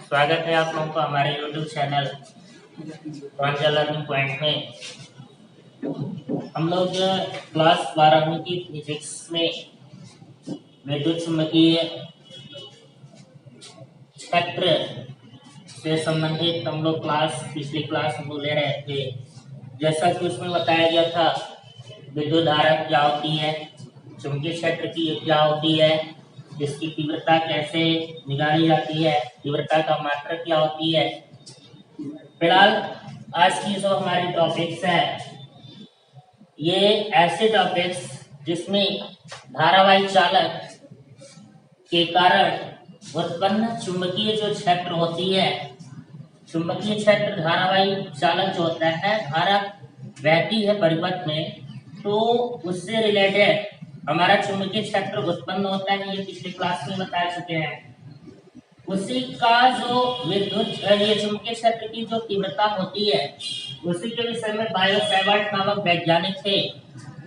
स्वागत है आप लोगों का हमारे YouTube चैनल प्रांजल लर्निंग पॉइंट में। हम लोग क्लास 12वीं की फिजिक्स में विद्युत चुम्बकीय क्षेत्र से संबंधित हम लोग पिछली क्लास हम लोग ले रहे थे। जैसा कि उसमें बताया गया था विद्युत धारा क्या होती है, चुंबकीय क्षेत्र की क्या होती है, इसकी तीव्रता कैसे निकाली जाती है, तीव्रता का मात्रा क्या होती है। फिलहाल आज की जो हमारी टॉपिक्स है ये ऐसे टॉपिक्स जिसमें धारावाही चालक के कारण उत्पन्न चुंबकीय जो क्षेत्र होती है, चुंबकीय क्षेत्र धारावाही चालक जो होता है, धारा बहती है परिपथ में, तो उससे रिलेटेड हमारा चुंबकीय क्षेत्र उत्पन्न होता है। ये पिछली क्लास में बता चुके हैं। उसी का जो विद्युत ये चुंबकीय क्षेत्र की जो तीव्रता होती है, उसी के विषय में बायो सेवर्ट नामक वैज्ञानिक थे।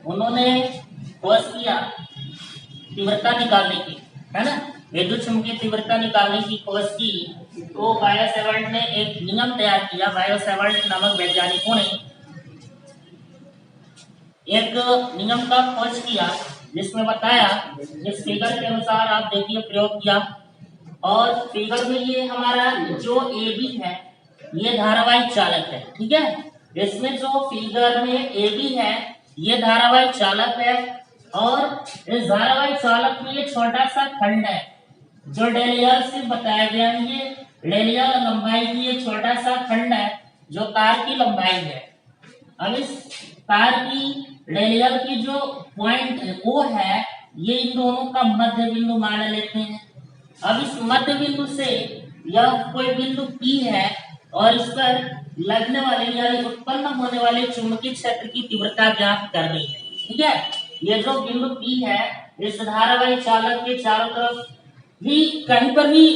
उन्होंने खोज किया तीव्रता निकालने की, है ना, विद्युत चुंबकीय तीव्रता निकालने की खोज की। तो बायो सेवर्ट ने एक नियम तैयार किया। बायो सेवर्ट नामक वैज्ञानिकों ने एक नियम का खोज किया जिसमें बताया, इस फिगर के अनुसार आप देखिए प्रयोग किया, और फिगर में ये हमारा जो ए बी है ये धारावाही चालक है, ठीक है। इसमें जो फिगर में ए बी है ये धारावाही चालक है, और इस धारावाही चालक में ये छोटा सा खंड है जो डेलियल से बताया गया है। ये डेलियल लंबाई की ये छोटा सा खंड है जो तार की लंबाई है। अब इस तार की रेडियल की जो पॉइंट है वो है, ये इन दोनों का मध्य बिंदु मान लेते हैं। अब इस मध्य बिंदु से यह कोई बिंदु P है और इस पर लगने वाले यानी उत्पन्न होने वाले चुंबकीय क्षेत्र की तीव्रता ज्ञात करनी है, ठीक है। ये जो बिंदु P है, इस धारावाही चालक के चारों तरफ भी कहीं पर भी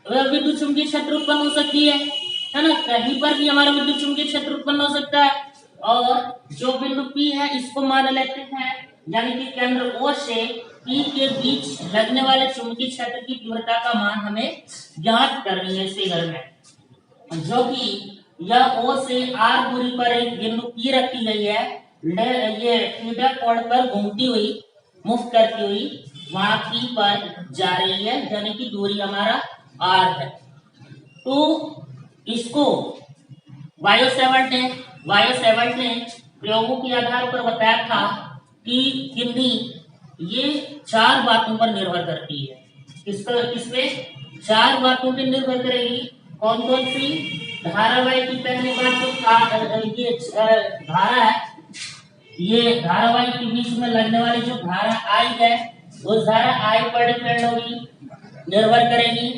विद्युत चुंबकीय क्षेत्र उत्पन्न हो सकती है ना, कहीं पर भी हमारा विद्युत चुंबकीय क्षेत्र उत्पन्न हो सकता है। और जो बिंदु P है इसको मान लेते हैं, यानी कि केंद्र O से P के बीच लगने वाले चुंबकीय क्षेत्र की तीव्रता का मान हमें ज्ञात करनी है इस फिगर में, जो कि यह O से R दूरी पर एक बिंदु P रखी गई है। ये थीटा कोण पर घूमती हुई, मूव करती हुई वहां P पर जा रही है, यानी कि दूरी हमारा R है। तो इसको बायो सेवर्ट ने प्रयोगों के आधार पर बताया था कि किन्हीं ये 4 बातों पर निर्भर करती है। किस पे 4 बातों पर निर्भर करेगी। कौन कौन सी? धारावाही की पहली बात तो ये धारा है, ये धारावाही के बीच में लगने वाली जो धारा I है उस धारा I पर डिपेंड होगी, निर्भर करेगी।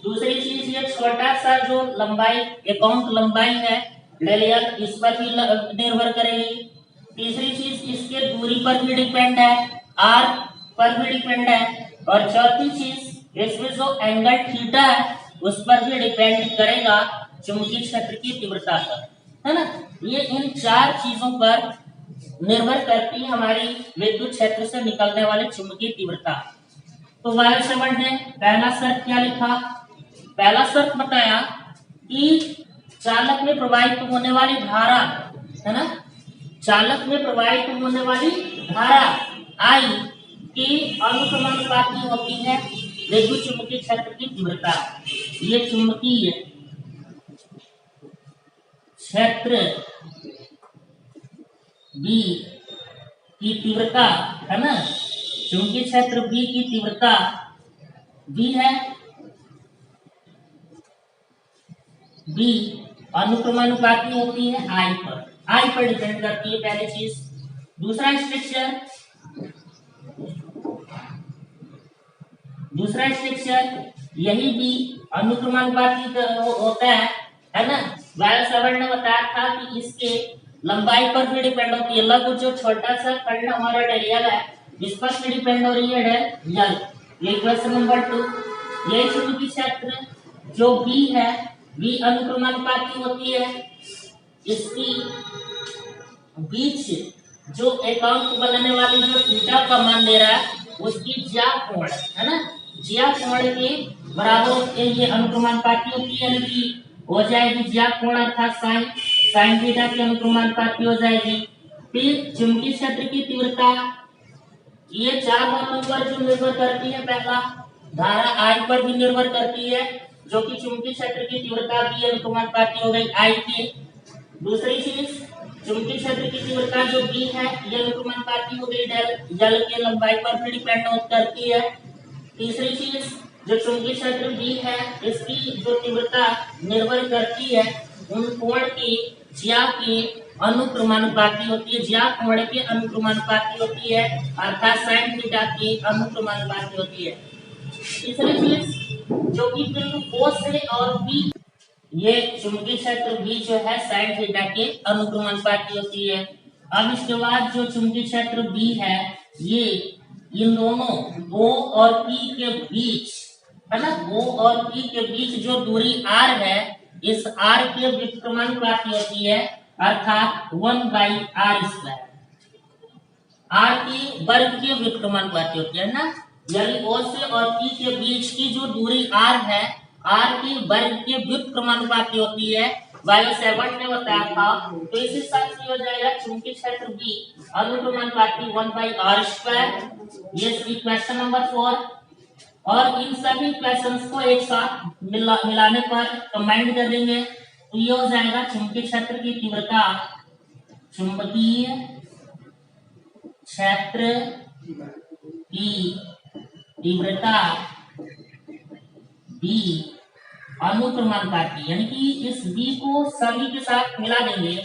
दूसरी चीज, ये छोटा सा जो लंबाई एकांक लंबाई है रेडियल, इस पर भी निर्भर करेगी। तीसरी चीज, इसके दूरी पर भी डिपेंड है, R पर भी डिपेंड है। और चौथी चीज, इसमें जो एंगल थीटा है उस पर भी डिपेंड करेगा चुंबकीय क्षेत्र की तीव्रता पर, है ना। ये इन 4 चीजों पर निर्भर करती है हमारी विद्युत क्षेत्र से निकलने वाली चुंबकीय तीव्रता। तो बायो सेवर्ट ने पहला शर्त क्या लिखा? पहला शर्त बताया कि चालक में प्रवाहित होने वाली धारा, है ना, चालक में प्रवाहित होने वाली धारा I की अनुसमानुपाती होती है विद्युत चुंबकीय क्षेत्र की तीव्रता। ये चुंबकीय क्षेत्र B की तीव्रता, है ना, चुंबकीय क्षेत्र B की तीव्रता B है, B अनुक्रमानुपाती होती है I पर डिपेंड करती है, पहली चीज। दूसरा स्ट्रक्चर यही भी अनुक्रमानुपाती होता है ना। बायो सेवर्ट ने बताया था कि इसके लंबाई पर भी डिपेंड होती है। लघु जो छोटा सा खंड हमारा डेलियल है इस पर भी डिपेंड हो रही है डेलियल। ये क्वेश्चन नंबर 2। यही चुंबकीय क्षेत्र जो B है, B अनुक्रमानुपाती होती है। इसकी बीच जो एकांक बनने वाली जो थीटा का मान ले रहा है उसकी ज्या कोण, है ना, ज्या कोण के बराबर ये अनुक्रमानुपाती होती है, यानी कि हो जाएगी ज्या कोण अर्थात साइन साइन थीटा की अनुक्रमानुपाती हो जाएगी। फिर चुंबकीय क्षेत्र की तीव्रता, ये चार मानों पर जो निर्भर करती है, पहला धारा आई पर भी निर्भर करती है, जो कि चुंबकीय क्षेत्र की तीव्रता भी अनुक्रमानुपाती हो गई आई की। दूसरी चीज, चुंबकीय क्षेत्र की तीव्रता जो बी है ये अनुक्रमानुपाती हो गई जल के लंबाई पर भी डिपेंड करती है। तीसरी चीज, जो चुंबकीय क्षेत्र बी है इसकी जो तीव्रता निर्भर करती है उन कोण की ज्या की अनुक्रमानुपाती होती है, ज्या कोण की अनुक्रमानुपाती होती है, अर्थात साइन थीटा की अनुक्रमानुपाती होती है। तीसरी चीज, जो कि बिंदु O से और B, ये चुंबकीय क्षेत्र भी जो है साइन थीटा के अनुक्रमानुपाती होती है। अब इसके बाद जो चुंबकीय क्षेत्र बी है ये इन दोनों O और P के बीच है ना, O और P के बीच जो दूरी r है इस r के व्युत्क्रमानुपाती होती है, अर्थात 1/r²। r की वर्ग के व्युत्क्रमानुपाती होती है ना, यानी O से और P के बीच की जो दूरी r है r की वर्ग के व्युत्क्रमानुपाती होती है। बायो सेवर्ट ने बताया था, तो इस हिसाब से हो जाएगा चुंबकीय क्षेत्र B अनुक्रमानुपाती 1/r²। ये क्वेश्चन नंबर 4। और इन सभी क्वेश्चंस को एक साथ मिलाने पर कंबाइंड कर देंगे तो ये हो जाएगा चुंबकीय क्षेत्र की तीव्रता, चुंबकीय क्षेत्र की तीव्रता B अनुक्रमानुपाती, यानी कि इस B को सभी के साथ मिला देंगे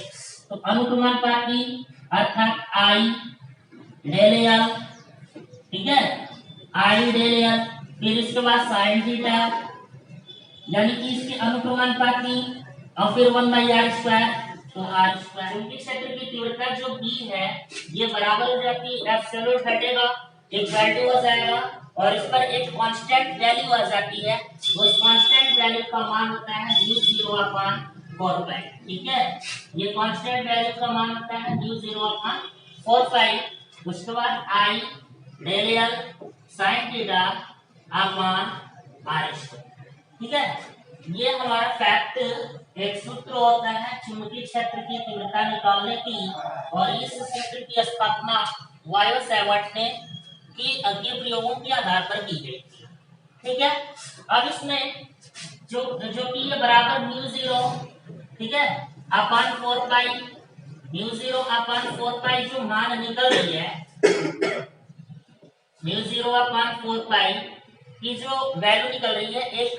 तो अनुक्रमानुपाती अर्थात I डेल L, ठीक है, I डेल L। फिर इसके बाद साइन थीटा, यानी कि इसके अनुक्रमानुपाती, और फिर 1/r², तो r²। चुंबकीय क्षेत्र की तीव्रता जो B है ये बराबर हो जाती है, एप्सिलॉन घटेगा, एक वैल्यू हो जाएगा और इस पर एक कांस्टेंट वैल्यू आ जाती है, उस कांस्टेंट वैल्यू का मान होता है μ0/4π, ठीक है, ये कांस्टेंट वैल्यू का मान होता है μ0/4π। उसके बाद I del L sin theta r², ठीक है। ये हमारा फैक्ट एक सूत्र होता है चुंबकीय क्षेत्र की तीव्रता निकालने की, और इस सूत्र की स्थापना बायो सेवर्ट ने की अगले प्रयोगों के आधार पर की गई, ठीक है। अब इसमें जो कि ये बराबर μ0, ठीक है, अपान 4π, μ0/4π जो मान निकल रही है, μ0/4π की जो वैल्यू निकल रही है एक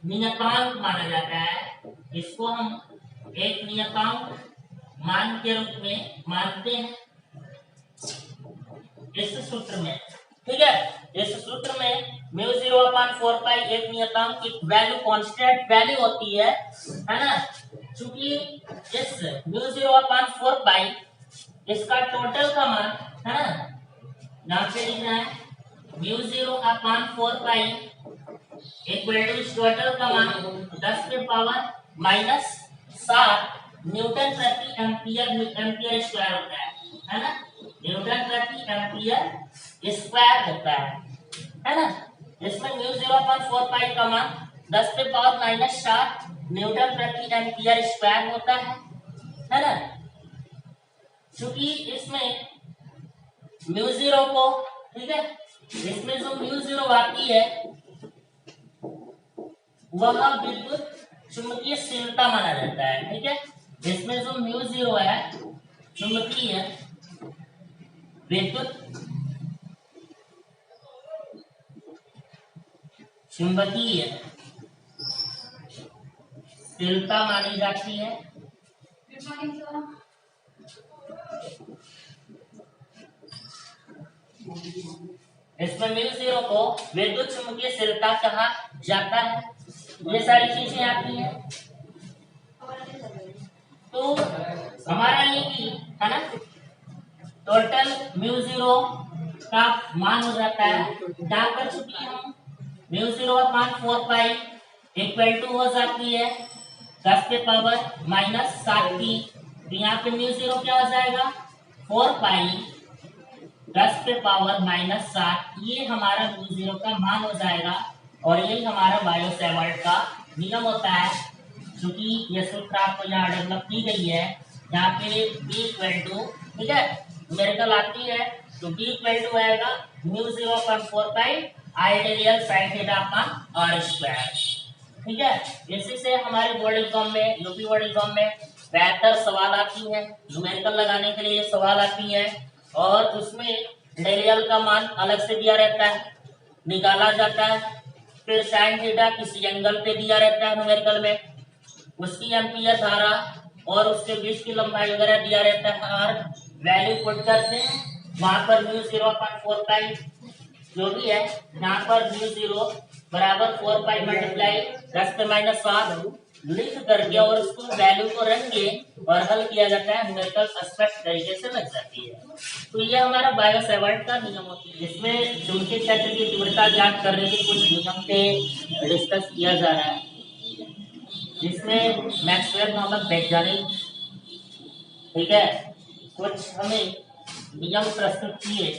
नियतांक माना जाता है, इसको हम एक नियतांक मान के रूप में मानते हैं इस सूत्र में, ठीक है। इस सूत्र में μ0/4π एक नियतांक की वैल्यू कांस्टेंट वैल्यू होती है ना, क्योंकि इस μ0/4π इसका टोटल का मान है ना, यहाँ पे लिखना है μ0/4π इक्वल टू इस टोटल का मान 10 के पावर -7 न्यूटन प्रति एम्पियर स्क्वायर होता है ना, न्यूटन प्रति एम्पियर स्क्वायर होता है ना। इसमें μ0/4π का मान 10 के पावर -7 न्यूटन प्रति एम्पियर स्क्वायर होता है ना। क्योंकि इसमें μ0 को, ठीक है, इसमें जो μ0 आती है वह विद्युत चुंबकीयशीलता माना जाता है, ठीक है। इसमें जो μ0 है चुंबकीय विद्युत चुंबकीय शीलता मानी जाती है। इसमें μ0 को विद्युत चुंबकीय शीलता कहा जाता है। ये सारी चीजें आती हैं, तो हमारा ये की है ना, टोटल μ0 का मान हो जाता है, क्या कर चुकी हम μ0/4π इक्वल टू हो जाती है 10 के पावर -7 की, तो यहाँ पे μ0 क्या हो जाएगा 4π 10 के पावर -7, ये हमारा μ0 का मान हो जाएगा। और यही हमारा बायो सेवर्ट का नियम होता है। क्योंकि ये सूत्र आपको यहाँ डेवलप की गई है, यहाँ पे B इक्वल टू, ठीक है, न्यूमेरिकल आती है तो B इक्वल टू आएगा μ0.45 ideal sine theta upon r square. ठीक है, इसी से हमारे बोर्ड एग्जाम में, यूपी बोर्ड एग्जाम में बेहतर सवाल आती है, न्यूमेरिकल लगाने के लिए सवाल आती है और उसमें डेरियल का मान अलग से दिया रहता है, निकाला जाता है। फिर साइन थीटा किसी एंगल पे दिया रहता है न्यूमेरिकल में, उसकी एम्पियर धारा और उसके बीच की लंबाई वगैरह दिया रहता है और वैल्यू पुट करते हैं वहां पर μ0.45 जो भी है, यहाँ पर μ0 बराबर 4 मल्टीप्लाई 10⁻7 लिख करके और उसको वैल्यू को रख के और हल किया जाता है, न्यूमेरिकल एस्पेक्ट तरीके से लग जाती है। तो ये हमारा बायो सेवर्ट का नियम होती है। इसमें चुंबकीय क्षेत्र की तीव्रता ज्ञात करने के कुछ नियम पे डिस्कस किया जा रहा है, जिसमें मैक्सवेल नामक वैज्ञानिक, ठीक है, कुछ हमें नियम प्रस्तुत किए।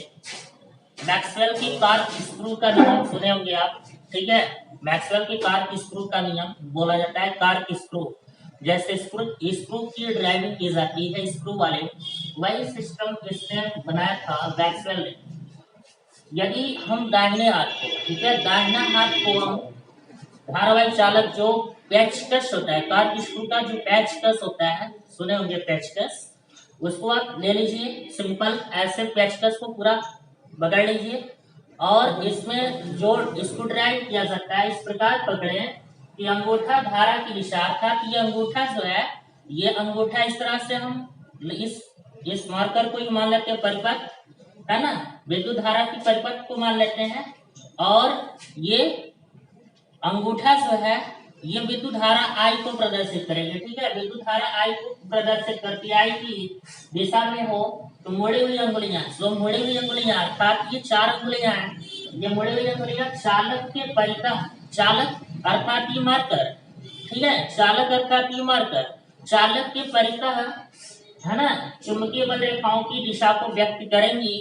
मैक्सवेल की कार्क स्क्रू का नियम सुने होंगे आप, ठीक है, मैक्सवेल की कार्क स्क्रू का नियम बोला जाता है कार्क स्क्रू। जैसे स्क्रू की ड्राइविंग की जाती है स्क्रू वाले, वही सिस्टम इसने बनाया था मैक्सवेल ने। यदि हम दाहिने हाथ को, ठीक है, दाहिना हाथ को हम धारावाहिक चालक जो पेचकस होता है, कार्क स्क्रू का जो पेचकस होता है, सुने होंगे पेचकस, उसको आप ले लीजिए, सिंपल ऐसे पेचकस को पूरा पकड़ लीजिए और इसमें जो स्क्रू ड्राइव किया जाता है इस प्रकार पकड़े कि अंगूठा धारा की दिशा, अर्थात ये अंगूठा जो है, ये अंगूठा इस तरह से हम इस मार्कर को ही मान लेते हैं परिपथ, है ना, विद्युत धारा की परिपथ को मान लेते हैं और ये अंगूठा जो है ये विद्युत धारा I को प्रदर्शित करेंगे। ठीक है, विद्युत धारा I को प्रदर्शित करती है, I की दिशा में हो तो मुड़ी हुई अंगुलियां, जो मुड़ी हुई अंगुलियां अर्थात ये 4 अंगुलियां हैं, ये मुड़ी हुई अंगुलियां चालक के परितः, चालक अर्थात ये मार्कर, ठीक है, चालक अर्थात ये मार्कर चालक के परितः, है ना, चुंबकीय बल रेखाओं की दिशा को व्यक्त करेंगी।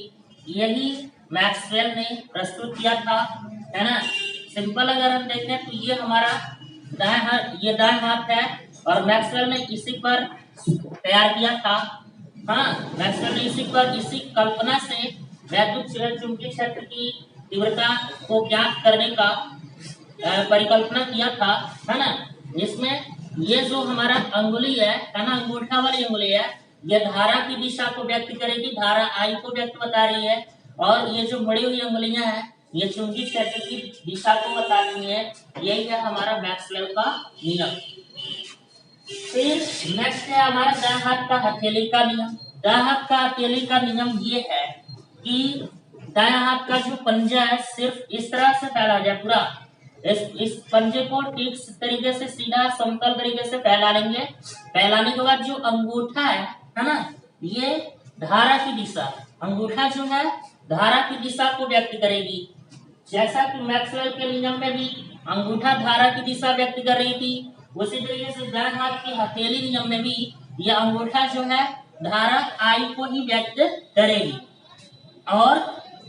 यही मैक्सवेल ने प्रस्तुत किया था, है ना। सिंपल अगर हम देखें तो ये हमारा दाएं हाथ, ये दाएं हाथ है और मैक्सवेल ने इसी पर तैयार किया था। हाँ, मैक्सवेल ने इसी पर, इसी कल्पना से वैद्युत चुंबकीय क्षेत्र की तीव्रता को ज्ञात करने का परिकल्पना किया था, है ना। इसमें ये जो हमारा अंगुली है ना, अंगूठा वाली अंगुली है, ये धारा की दिशा को व्यक्त करेगी, धारा I को व्यक्त बता रही है और ये जो मुड़ी हुई अंगुलियां हैं ये चुंबकीय क्षेत्र की दिशा को बताती है। यही है हमारा मैक्सवेल का नियम। फिर नेक्स्ट है हमारा दाएं हाथ का हथेली का नियम। दाएं हाथ का हथेली का नियम ये है कि दाएं हाथ का जो पंजा है सिर्फ इस तरह से फैला जाए, पूरा इस पंजे को ठीक तरीके से सीधा समतल तरीके से फैला लेंगे। फैलाने के बाद जो अंगूठा है ना, ये धारा की दिशा, अंगूठा जो है धारा की दिशा को व्यक्त करेगी। जैसा कि मैक्सवेल के नियम में भी अंगूठा धारा की दिशा व्यक्त कर रही थी, उसी तरीके से दाएं हाथ की हथेली नियम में भी यह अंगूठा जो है धारा I को ही व्यक्त करेगी। और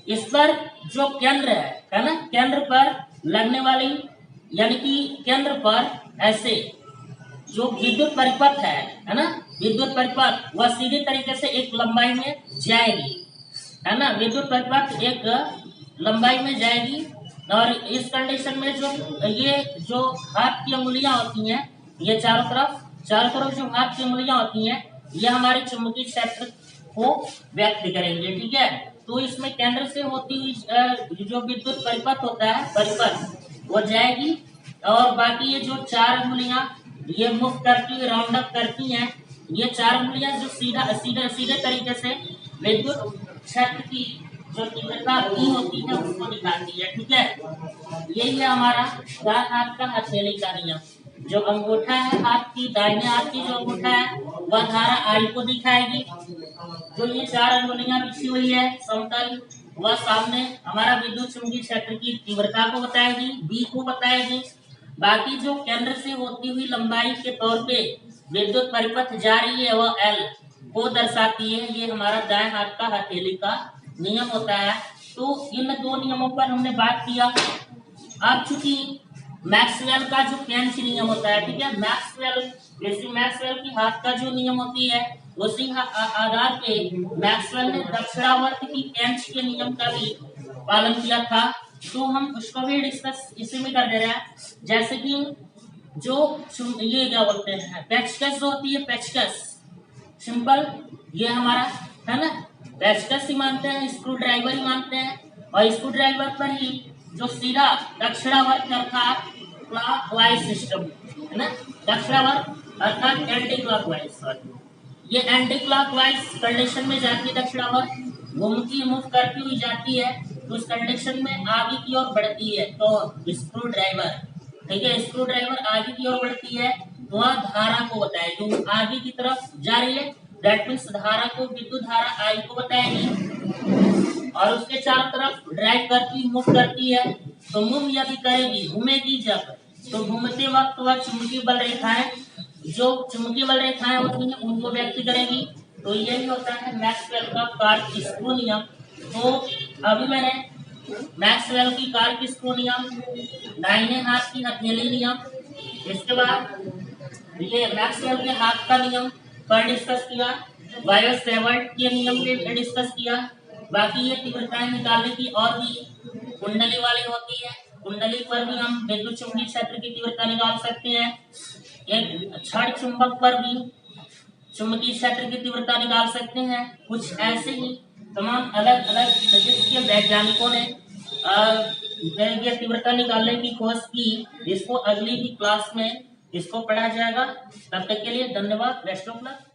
इस पर जो केंद्र है ना, केंद्र पर लगने वाली, यानी कि केंद्र पर ऐसे जो विद्युत परिपथ है ना, विद्युत परिपथ वह सीधे तरीके से एक लंबाई में जाएगी, है ना, विद्युत परिपथ एक लंबाई में जाएगी। और इस कंडीशन में ये जो हाथ की अंगुलियां होती हैं, ये चारों तरफ जो हाथ की अंगुलियां होती हैं, ये हमारे चुंबकीय क्षेत्र को व्यक्त करेंगे। ठीक है, तो इसमें केंद्र से होती हुई जो विद्युत परिपथ होता है, परिपथ वो जाएगी और बाकी ये जो 4 अंगुलियां ये मुक्त करती हुई राउंड अप करती हैं, ये 4 अंगुलियां जो सीधे तरीके से विद्युत क्षेत्र की जो तीव्रता E होती है उसको दिखाती है। ठीक है, यही है हमारा दाएं हाथ का हथेली का नियम। जो अंगूठा है हाथ की, दाहिने हाथ की जो अंगूठा है वह धारा I को दिखाएगी। जो ये 4 अंगुलियां बिछी हुई है समतल, वह सामने हमारा विद्युत चुंबकीय क्षेत्र की तीव्रता को बताएगी, B को बताएगी। बाकी जो केंद्र से होती हुई लंबाई के तौर पे विद्युत परिपथ जा रही है वह L को दर्शाती है। ये हमारा दाएं हाथ का हथेली का नियम होता है। तो इन 2 नियमों पर हमने बात किया। अब चूंकि मैक्सवेल का जो पेंच नियम होता है, ठीक है, मैक्सवेल की हाथ का जो नियम होती है, उसी आधार पे मैक्सवेल ने दक्षिणावर्त की पेंच के नियम का भी पालन किया था। तो हम उसको भी डिस्कस इसी में कर दे रहे हैं। जैसे कि जो ये क्या बोलते हैं, पेचकस जो होती है, पेचकस सिंपल, ये हमारा है ना, पेचकस ही मानते हैं, स्क्रू ड्राइवर ही मानते हैं, और स्क्रू ड्राइवर पर ही जो सीधा दक्षिणावर्त अर्थात क्लॉकवाइज सिस्टम है ना, दक्षिणावर्त अर्थात एंटी क्लॉकवाइज, सॉरी, ये एंटी क्लॉकवाइज कंडीशन में जाती है, दक्षिणावर्त घूमती मूव करती हुई जाती है, तो उस कंडीशन में आगे की ओर बढ़ती है, तो स्क्रू ड्राइवर, ठीक है, स्क्रू ड्राइवर आगे की ओर बढ़ती है, तो वह धारा को बताए, जो आगे की तरफ जा रही है, दैट मीन्स धारा को, विद्युत धारा आई को बताएगी, और उसके चारों तरफ ड्राइव करती मूव करती है। तो मूव यदि करेगी, घूमेगी जब, तो घूमते वक्त वह चुंबकीय बल रेखाएं, जो चुंबकीय बल रेखाएं होती हैं उनको व्यक्त करेगी। तो यही होता है मैक्सवेल का कार्य स्क्रू नियम। तो अभी मैंने मैक्सवेल की कार्य स्क्रू नियम, दाहिने हाथ की हथेली नियम, इसके बाद ये मैक्सवेल के हाथ का नियम पर डिस्कस किया, बायो-सेवर्ट के नियम पे डिस्कस किया। बाकी ये तीव्रताएं निकालने की और भी कुंडली वाली होती है, कुंडली पर भी हम विद्युत चुंबकीय क्षेत्र की तीव्रता निकाल सकते हैं। एक क्षण चुंबक पर भी चुंबकीय क्षेत्र की तीव्रता निकाल सकते हैं। कुछ ऐसे ही तमाम अलग अलग फिजिक्स के वैज्ञानिकों ने ये तीव्रता निकालने की खोज की। इसको अगली की क्लास में इसको पढ़ा जाएगा। तब तक के लिए धन्यवाद, बेस्ट ऑफ लक।